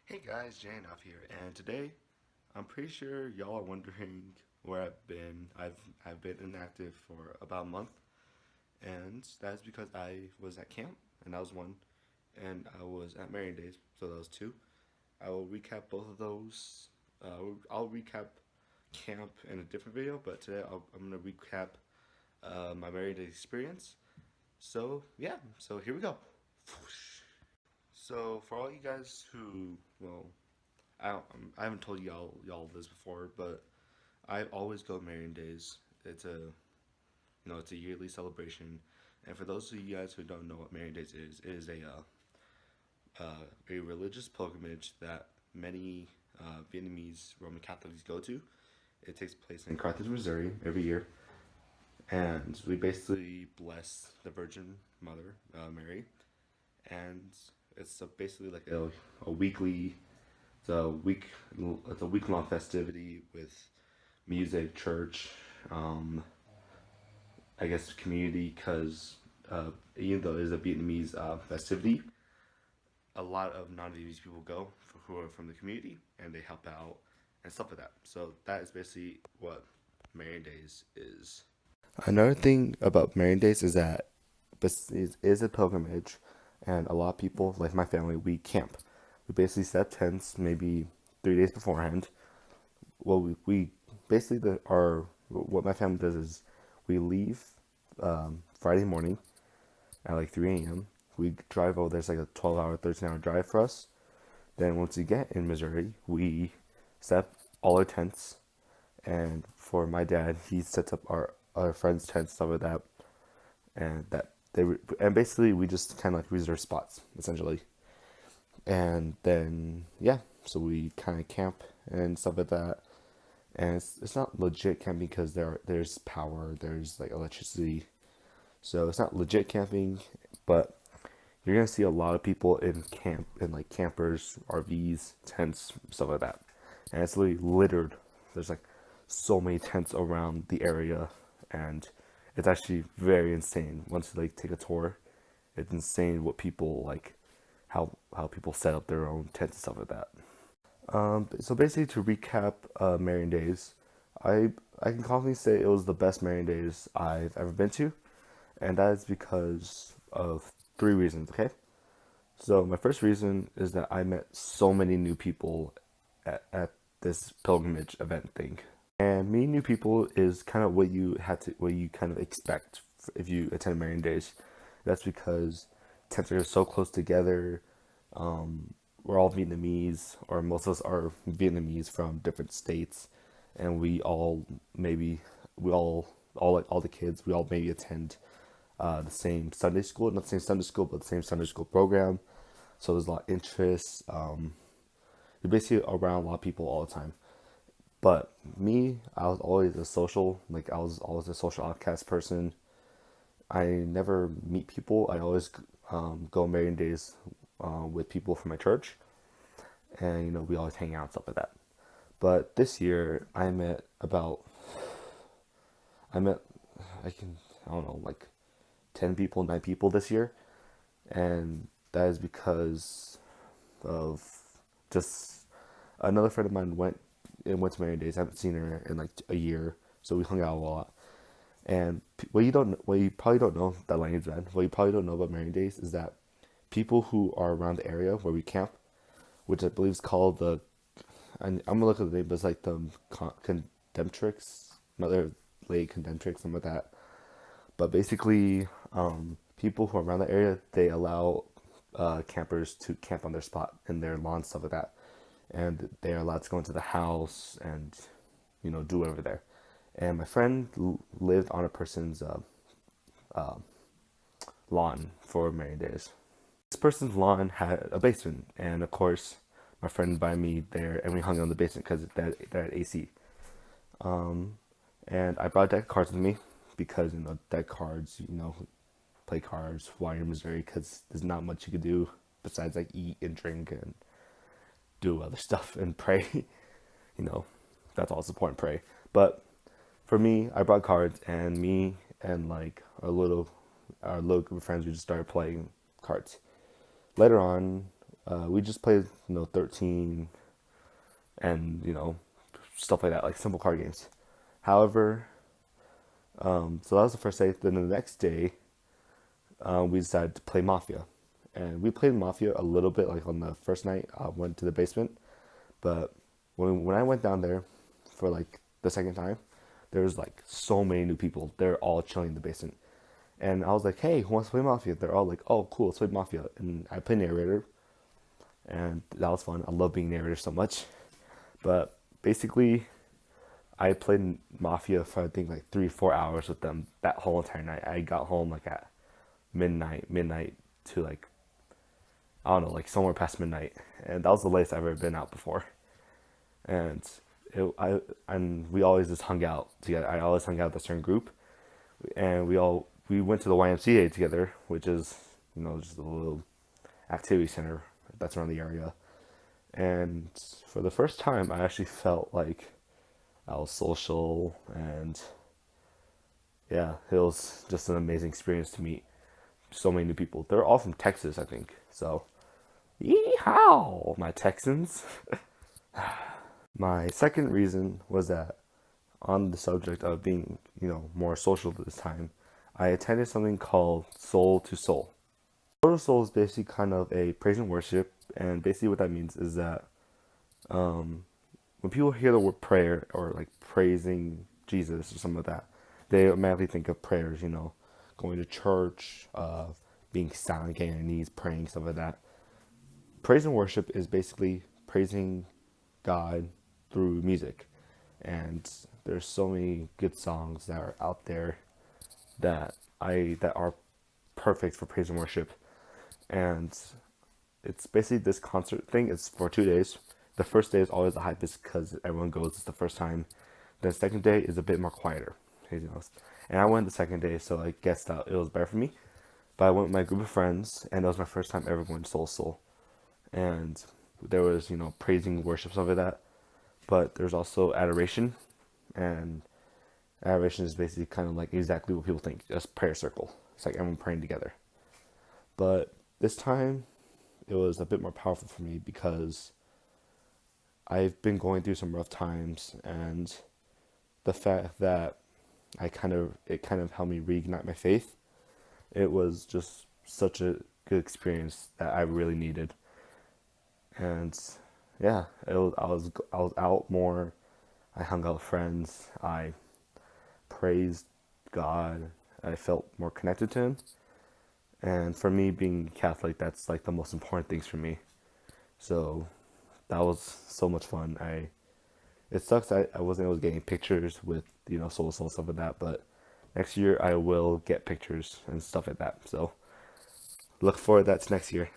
Hey guys, Jane off here, and today I'm pretty sure y'all are wondering where I've been. I've been inactive for about a month, and that's because I was at camp, and that was one, and I was at Marian Days, so that was two. I will recap both of those. I'll recap camp in a different video, but today I'm gonna recap my Marian Days experience. So yeah, so here we go. So for all you guys who, I haven't told y'all this before, but I always go Marian Days. It's a yearly celebration, and for those of you guys who don't know what Marian Days is, it is a religious pilgrimage that many Vietnamese Roman Catholics go to. It takes place in Carthage, Missouri, every year, and we basically bless the Virgin Mother, Mary, and basically like a weekly It's a week. It's a week long festivity with music, church, um, I guess community. Because even though it is a Vietnamese festivity, a lot of non-Vietnamese people go who are from the community and they help out and stuff like that. So that is basically what Marian Days is. Another thing about Marian Days is that it is a pilgrimage, and a lot of people, like my family, we camp. We basically set up tents maybe 3 days beforehand. Well, we basically what my family does is we leave Friday morning at like 3 a.m. We drive over. There's like a 12-hour, 13-hour drive for us. Then once we get in Missouri, we set up all our tents. And for my dad, he sets up our friends' tents, stuff like that. And basically we just kind of like reserve spots essentially. And then yeah, so we kind of camp and stuff like that. And it's not legit camping because there's power, there's like electricity, so it's not legit camping. But you're gonna see a lot of people in camp, in like campers, RVs, tents, stuff like that. And it's literally littered. There's like so many tents around the area, and it's actually very insane. Once you like take a tour, it's insane what people like, how people set up their own tents and stuff like that. So basically, to recap, Marian Days, I can confidently say it was the best Marian Days I've ever been to, and that is because of three reasons. Okay, so my first reason is that I met so many new people at this pilgrimage event thing, and meeting new people is kind of what you kind of expect if you attend Marian Days. That's because tents are so close together. We're all Vietnamese, or most of us are Vietnamese from different states, and we all like all the kids, we all maybe attend the same Sunday school, not the same Sunday school, but the same Sunday school program. So there's a lot of interest. You're basically around a lot of people all the time. But me, I was always I was always a social outcast person. I never meet people. I always go Marian Days with people from my church, and we always hang out and stuff like that. But this year, I met I don't know, like 10 people, 9 people this year, and that is because of just another friend of mine went to Marian Days. I haven't seen her in like a year, so we hung out a lot. And what you probably don't know, that language man, what you probably don't know about Marian Days is that people who are around the area where we camp, which I believe is called I'm gonna look at the name, but it's like the Condemtrix, Mother Lady Condemtrix, something like that. But basically, people who are around the area, they allow campers to camp on their spot in their lawn, stuff like that, and they're allowed to go into the house and do whatever there. And my friend lived on a person's lawn for Marian Days. This person's lawn had a basement, and of course, my friend invited me there, and we hung out in the basement because they had AC. And I brought a deck of cards with me because deck cards, play cards while you're in Missouri, because there's not much you could do besides like eat and drink and do other stuff and pray. you know, that's all support and pray. But for me, I brought cards, and me and like our little group of friends, we just started playing cards. Later on, We just played 13 and stuff like that, like simple card games. However, so that was the first day. Then the next day, we decided to play Mafia, and we played Mafia a little bit. Like on the first night, I went to the basement, but when I went down there for like the second time, there was like so many new people. They're all chilling in the basement, and I was like, "Hey, who wants to play Mafia?" They're all like, "Oh, cool, let's play Mafia." And I played narrator, and that was fun. I love being narrator so much. But basically, I played Mafia for I think like 3 4 hours with them that whole entire night. I got home like at midnight to like I don't know, like somewhere past midnight, and that was the latest I've ever been out before. And and we always just hung out together. I always hung out with a certain group, and we went to the YMCA together, which is just a little activity center that's around the area. And for the first time, I actually felt like I was social, and yeah, it was just an amazing experience to meet so many new people. They're all from Texas, I think. So, yeehaw, my Texans. My second reason was that on the subject of being, more social this time, I attended something called Soul to Soul. Soul to Soul is basically kind of a praise and worship, and basically what that means is that when people hear the word prayer or like praising Jesus or something like that, they automatically think of prayers, going to church, being silent, getting on your knees, praying, stuff like that. Praise and worship is basically praising God through music. And there's so many good songs that are out there that are perfect for praise and worship. And it's basically this concert thing. It's for 2 days. The first day is always the hypest because everyone goes. It's the first time. The second day is a bit more quieter. And I went the second day, so I guess that it was better for me. But I went with my group of friends, and it was my first time ever going to Soul Soul. And there was, praising, worship, stuff like that. But there's also adoration, and adoration is basically kind of like exactly what people think, just prayer circle. It's like everyone praying together. But this time, it was a bit more powerful for me because I've been going through some rough times, and the fact that it kind of helped me reignite my faith. It was just such a good experience that I really needed. And yeah, I was out more. I hung out with friends. I praised God. I felt more connected to Him. And for me, being Catholic, that's like the most important things for me. So that was so much fun. It sucks I wasn't able to get any pictures with Soul Soul stuff like that, but next year I will get pictures and stuff like that. So look forward to that next year.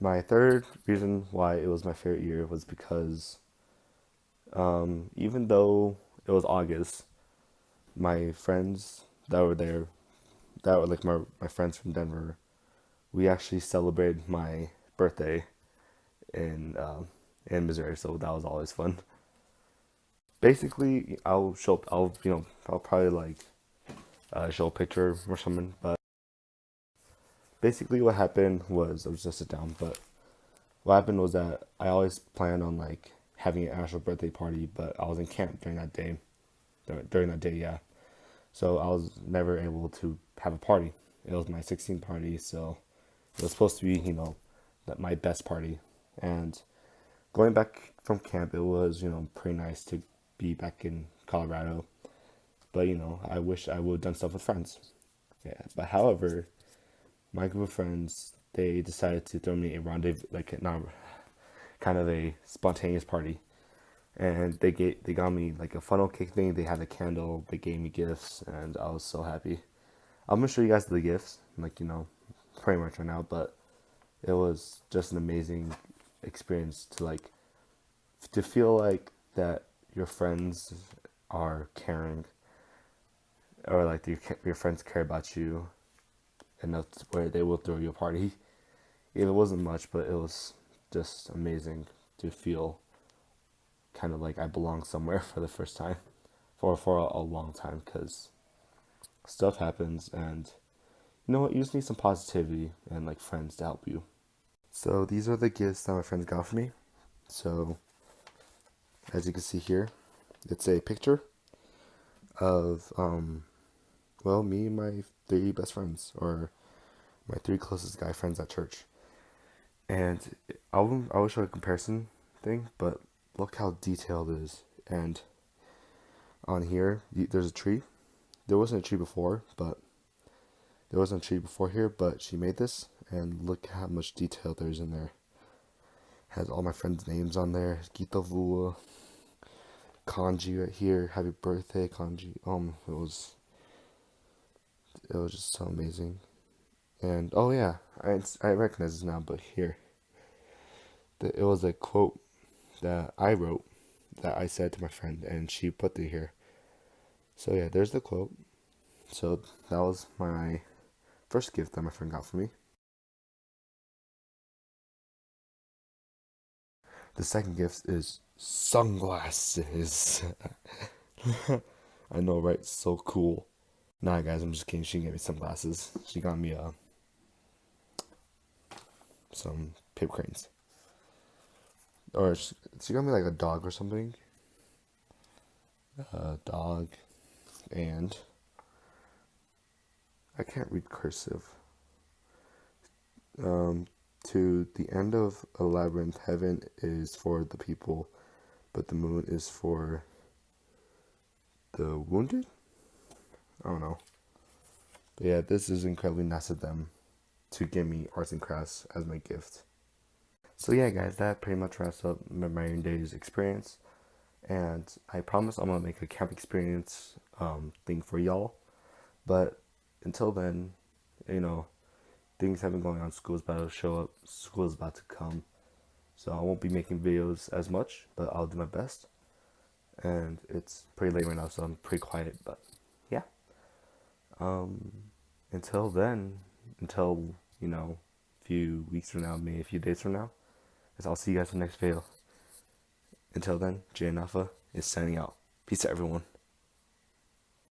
My third reason why it was my favorite year was because even though it was August, my friends that were there, that were like my friends from Denver, we actually celebrated my birthday in Missouri, so that was always fun. Basically, I'll probably like show a picture or something, but basically what happened was I was just sit down, but what happened was that I always planned on like having an actual birthday party, but I was in camp during that day. During that day, yeah. So I was never able to have a party. It was my 16th party, so it was supposed to be, my best party. And going back from camp, it was, pretty nice to be back in Colorado. But, I wish I would have done stuff with friends. Yeah. But however, my group of friends, they decided to throw me a rendezvous, like not kind of a spontaneous party. And they got me like a funnel cake thing. They had a candle. They gave me gifts, and I was so happy. I'm gonna show you guys the gifts, like pretty much right now. But it was just an amazing experience to feel like that your friends are caring, or like your friends care about you enough where they will throw you a party. It wasn't much, but it was just amazing to feel kind of like I belong somewhere for the first time, for a long time, because stuff happens, and you just need some positivity and like friends to help you. So these are the gifts that my friends got for me. So as you can see here, it's a picture of well, me and my three best friends, or my three closest guy friends at church. And I will show a comparison thing, but look how detailed it is. And on here, there's a tree. There wasn't a tree before, but there wasn't a tree before here, but she made this, and look how much detail there's in there. Has all my friends' names on there. Gita Vua, Kanji right here. Happy birthday, Kanji. It was just so amazing. And oh yeah, I recognize this now, but here, it was a quote that I wrote that I said to my friend, and she put it here. So yeah, there's the quote. So that was my first gift that my friend got for me. The second gift is sunglasses. I know, right? So cool. Nah, guys, I'm just kidding. She gave me sunglasses. She got me some paper cranes, or she got me like a dog or something. A dog, and I can't read cursive. Um, to the end of a labyrinth, heaven is for the people, but the moon is for the wounded. I don't know. But yeah, this is incredibly nice of them to give me arts and crafts as my gift. So yeah, guys, that pretty much wraps up my Marian Days experience. And I promise I'm gonna make a camp experience thing for y'all. But until then, you know, things have been going on. School's about to show up. School is about to come. So I won't be making videos as much, but I'll do my best. And it's pretty late right now, so I'm pretty quiet. But yeah, um, until then, until a few weeks from now, maybe a few days from now, guess I'll see you guys in the next video. Until then, Jay and Alpha is signing out. Peace out, everyone.